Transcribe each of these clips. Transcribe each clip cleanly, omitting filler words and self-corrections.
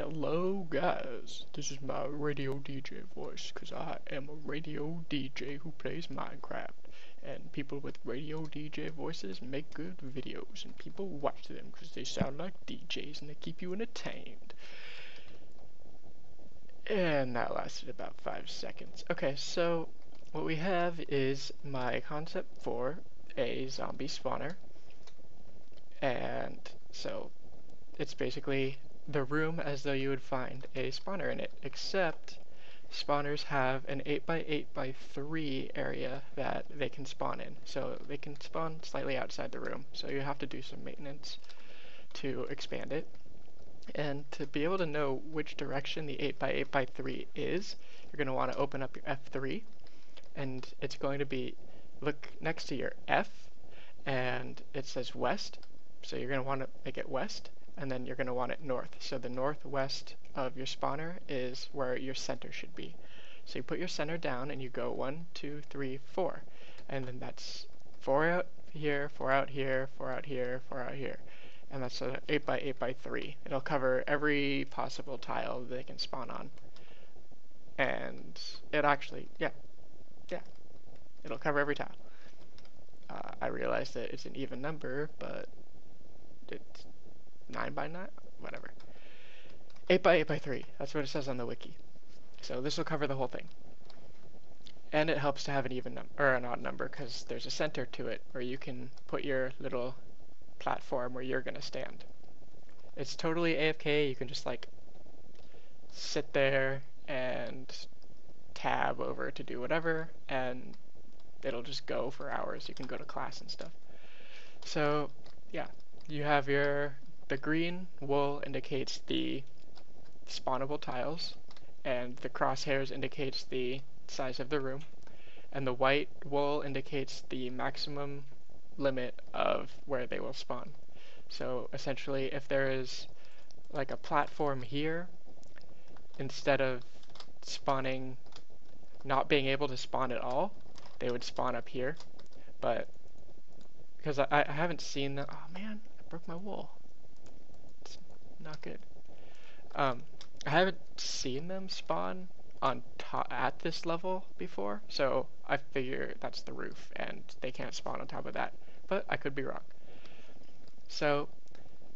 Hello guys, this is my radio DJ voice because I am a radio DJ who plays Minecraft, and people with radio DJ voices make good videos and people watch them because they sound like DJs and they keep you entertained. And that lasted about 5 seconds. Okay, so what we have is my concept for a zombie spawner, and so it's basically the room as though you would find a spawner in it, except spawners have an 8x8x3 area that they can spawn in. So they can spawn slightly outside the room, so you have to do some maintenance to expand it. And to be able to know which direction the 8x8x3 is, you're going to want to open up your F3, and it's going to be, look next to your F, and it says west, so you're going to want to make it west. And then you're going to want it north. So the northwest of your spawner is where your center should be. So you put your center down and you go 1, 2, 3, 4. And then that's 4 out here, 4 out here, 4 out here, 4 out here. And that's an 8x8x3. It'll cover every possible tile they can spawn on. And it actually, yeah, it'll cover every tile. I realize that it's an even number, but it's 9x9, whatever. 8x8x3, that's what it says on the wiki. So this will cover the whole thing. And it helps to have an even number, or an odd number, because there's a center to it where you can put your little platform where you're gonna stand. It's totally AFK, you can just like sit there and tab over to do whatever, and it'll just go for hours. You can go to class and stuff. So yeah, you have the green wool indicates the spawnable tiles, and the crosshairs indicates the size of the room, and the white wool indicates the maximum limit of where they will spawn. So essentially, if there is like a platform here, instead of spawning, not being able to spawn at all, they would spawn up here. But because I haven't seen them, oh man, I broke my wool. Not good. I haven't seen them spawn on top at this level before, so I figure that's the roof and they can't spawn on top of that, but I could be wrong. So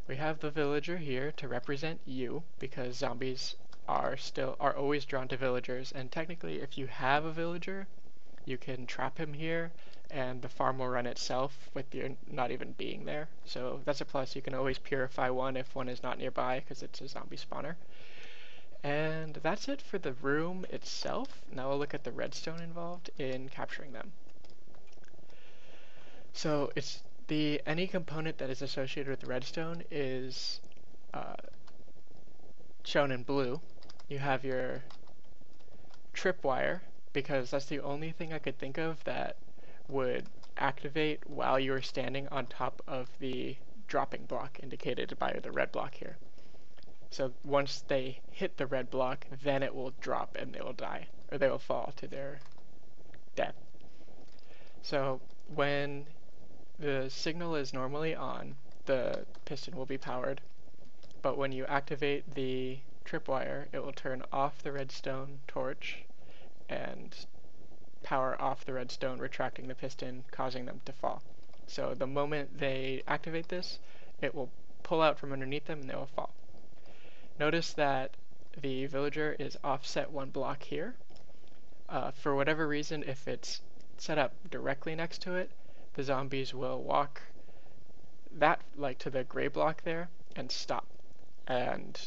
we have the villager here to represent you, because zombies are always drawn to villagers, and technically if you have a villager, you can trap him here and the farm will run itself with your not even being there. So that's a plus. You can always purify one if one is not nearby because it's a zombie spawner. And that's it for the room itself. Now we'll look at the redstone involved in capturing them. So it's any component that is associated with redstone is shown in blue. You have your tripwire, because that's the only thing I could think of that would activate while you are standing on top of the dropping block indicated by the red block here. So once they hit the red block, then it will drop and they will die, or they will fall to their death. So when the signal is normally on, the piston will be powered, but when you activate the tripwire, it will turn off the redstone torch and power off the redstone, retracting the piston, causing them to fall. So the moment they activate this, it will pull out from underneath them and they will fall. Notice that the villager is offset 1 block here. For whatever reason, if it's set up directly next to it, the zombies will walk that to the gray block there and stop. And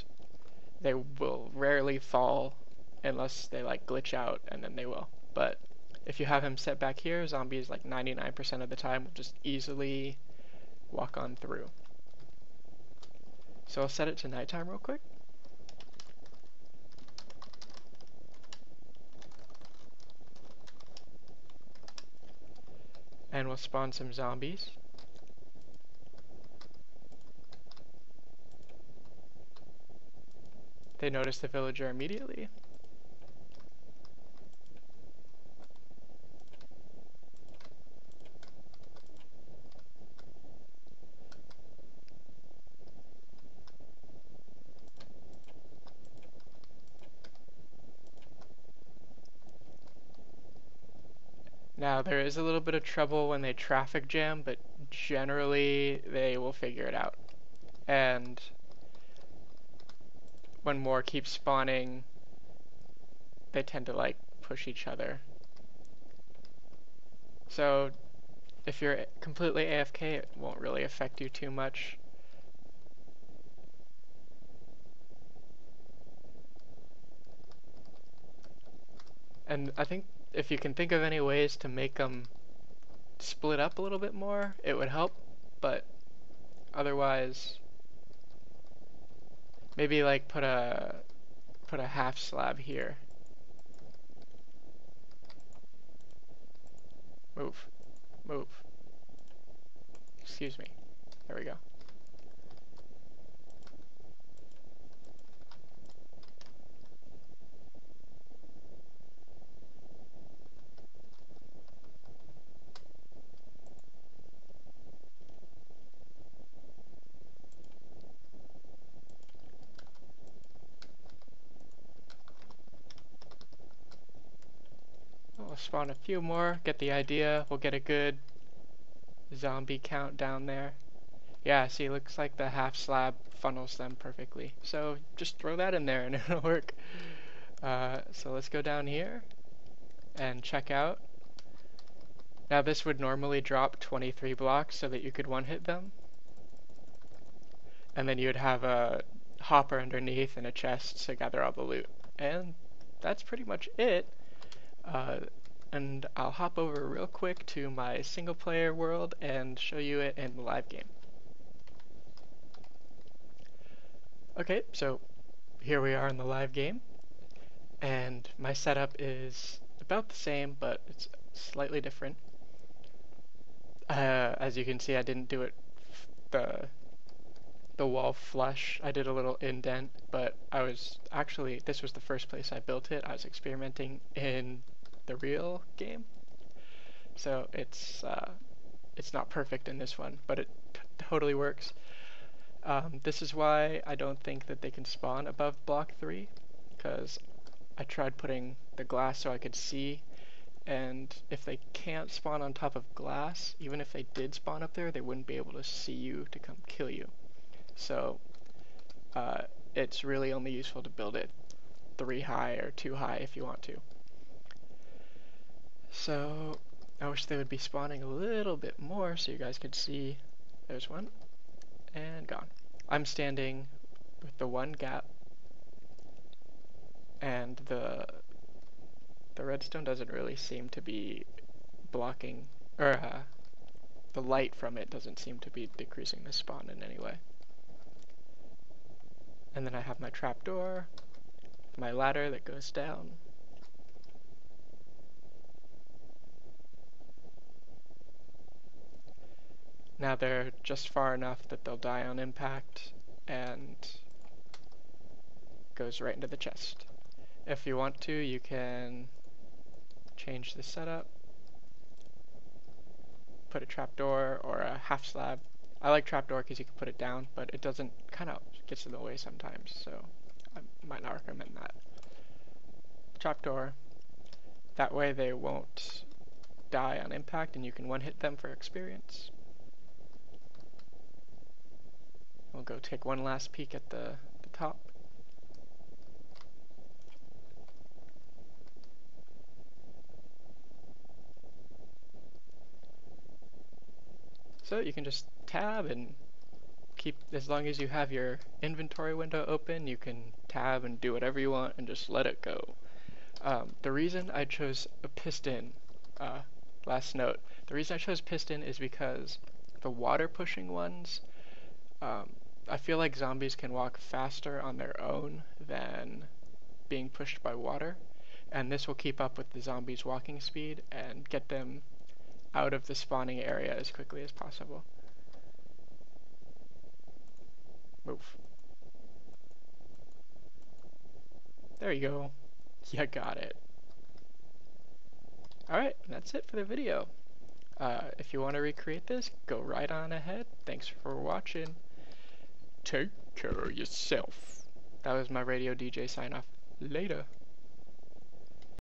they will rarely fall unless they glitch out, and then they will. But if you have him set back here, zombies 99% of the time will just easily walk on through. So I'll set it to nighttime real quick. And we'll spawn some zombies. They notice the villager immediately. Now, there is a little bit of trouble when they traffic jam, but generally they will figure it out. And when more keep spawning, they tend to like push each other. So if you're completely AFK, it won't really affect you too much. And I think if you can think of any ways to make them split up a little bit more, it would help. But otherwise, maybe like put a half slab here. Move, move. Excuse me. There we go. We'll spawn a few more, get the idea. We'll get a good zombie count down there. Yeah, see, looks like the half slab funnels them perfectly. So just throw that in there and it'll work. So let's go down here and check out. Now this would normally drop 23 blocks so that you could one-hit them. And then you would have a hopper underneath and a chest to gather all the loot. And that's pretty much it. And I'll hop over real quick to my single player world and show you it in the live game. Okay, so here we are in the live game, and my setup is about the same, but it's slightly different. As you can see, I didn't do it the wall flush. I did a little indent, but this was the first place I built it. I was experimenting in the real game, so it's not perfect in this one, but it totally works. This is why I don't think that they can spawn above block 3, because I tried putting the glass so I could see, and if they can't spawn on top of glass, even if they did spawn up there, they wouldn't be able to see you to come kill you. So it's really only useful to build it 3 high or 2 high if you want to. So I wish they would be spawning a little bit more so you guys could see. There's one, and gone. I'm standing with the one gap, and the redstone doesn't really seem to be blocking, or the light from it doesn't seem to be decreasing the spawn in any way. And then I have my trapdoor, my ladder that goes down. Now they're just far enough that they'll die on impact and goes right into the chest. If you want to, you can change the setup, put a trapdoor or a half slab. I like trapdoor because you can put it down, but it doesn't, kind of gets in the way sometimes, so I might not recommend that. Trapdoor, that way they won't die on impact and you can one-hit them for experience. We'll go take one last peek at the top. So you can just tab and keep, as long as you have your inventory window open, you can tab and do whatever you want and just let it go. The reason I chose a piston, last note, the reason I chose piston is because the water pushing ones, I feel like zombies can walk faster on their own than being pushed by water, and this will keep up with the zombies' walking speed and get them out of the spawning area as quickly as possible. Move. There you go. You got it. Alright, that's it for the video. If you want to recreate this, go right on ahead. Thanks for watching. Take care of yourself. That was my radio DJ sign off. Later.